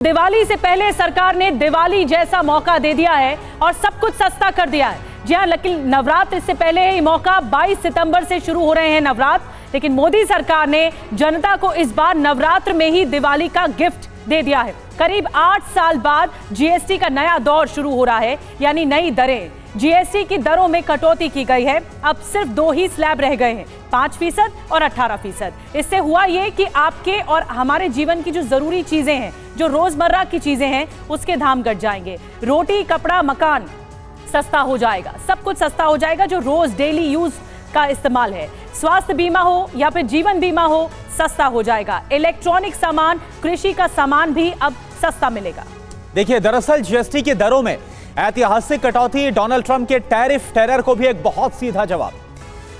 दिवाली से पहले सरकार ने दिवाली जैसा मौका दे दिया है और सब कुछ सस्ता कर दिया है। जी हाँ, लेकिन नवरात्र से पहले ये मौका 22 सितंबर से शुरू हो रहे हैं नवरात्र, लेकिन मोदी सरकार ने जनता को इस बार नवरात्र में ही दिवाली का गिफ्ट दे दिया है। करीब 8 साल बाद जीएसटी का नया दौर शुरू हो रहा है, यानी नई दरें। जीएसटी की दरों में कटौती की गई है। अब सिर्फ 2 ही स्लैब रह गए हैं, 5% और 18%। इससे हुआ ये कि आपके और हमारे जीवन की जो जरूरी चीजें हैं, जो रोजमर्रा की चीजें हैं, उसके दाम घट जाएंगे। रोटी, कपड़ा, मकान सस्ता हो जाएगा, सब कुछ सस्ता हो जाएगा जो रोज डेली यूज का इस्तेमाल है। स्वास्थ्य बीमा हो या फिर जीवन बीमा हो, सस्ता हो जाएगा। इलेक्ट्रॉनिक सामान, कृषि का सामान भी अब सस्ता मिलेगा। देखिए, दरअसल जीएसटी की दरों में ऐतिहासिक कटौती डोनाल्ड ट्रंप के टैरिफ टेरर को भी एक बहुत सीधा जवाब।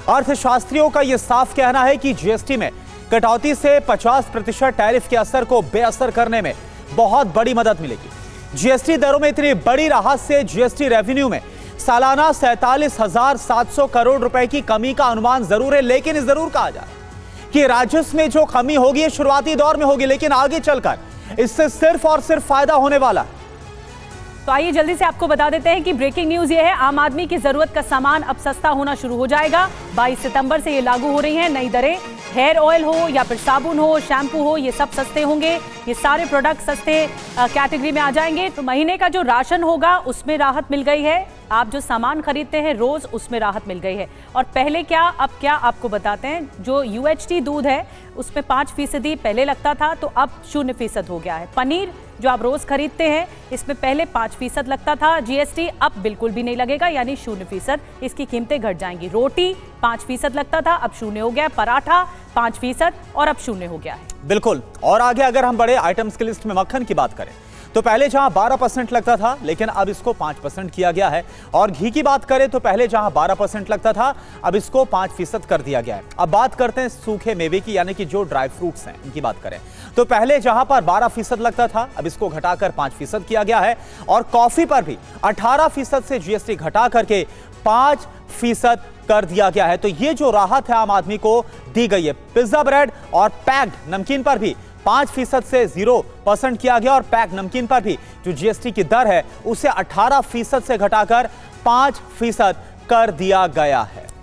अर्थशास्त्रियों का यह साफ कहना है कि जीएसटी में कटौती से 50% टैरिफ के असर को बेअसर करने में बहुत बड़ी मदद मिलेगी। जीएसटी दरों में इतनी बड़ी राहत से जीएसटी रेवेन्यू में सालाना 47,700 करोड़ रुपए की कमी का अनुमान जरूर है, लेकिन इस जरूर कहा जाए कि राजस्व में जो कमी होगी ये शुरुआती दौर में होगी, लेकिन आगे चलकर इससे सिर्फ और सिर्फ फायदा होने वाला है। तो आइए जल्दी से आपको बता देते हैं कि ब्रेकिंग न्यूज ये है, आम आदमी की जरूरत का सामान अब सस्ता होना शुरू हो जाएगा। 22 सितंबर से ये लागू हो रही हैं नई दरें। हेयर ऑयल हो या फिर साबुन हो, शैम्पू हो, ये सब सस्ते होंगे। ये सारे प्रोडक्ट सस्ते कैटेगरी में आ जाएंगे। तो महीने का जो राशन होगा उसमें राहत मिल गई है। आप जो सामान खरीदते हैं रोज, उसमें राहत मिल गई है। और पहले क्या अब क्या आपको बताते हैं। जो UHT दूध है उसमें 5% पहले लगता था, तो अब 0% हो गया है। पनीर जो आप रोज खरीदते हैं इसमें पहले 5% लगता था जीएसटी, अब बिल्कुल भी नहीं लगेगा, यानी 0%। इसकी कीमतें घट जाएंगी। रोटी 5% लगता था, अब 0 हो गया। पराठा 5% और अब 0 हो गया है। बिल्कुल। और आगे अगर हम बड़े आइटम्स की लिस्ट में मक्खन की बात करें तो पहले जहां 12% लगता था, लेकिन अब इसको 5% किया गया है। और घी की बात करें तो पहले जहां 12% लगता था, अब इसको 5% कर दिया गया है। अब बात करते हैं सूखे मेवे की, यानी कि जो ड्राई फ्रूट्स हैं इनकी बात करें तो पहले जहां पर 12% लगता था, अब इसको घटाकर 5% किया गया है। और कॉफी पर भी 18% से जीएसटी घटा करके 5% कर दिया गया है। तो ये जो राहत है आम आदमी को दी गई है। पिज्जा ब्रेड और पैक्ड नमकीन पर भी 5% से 0% किया गया। और पैक नमकीन पर भी जो जीएसटी की दर है उसे 18% से घटाकर 5% कर दिया गया है।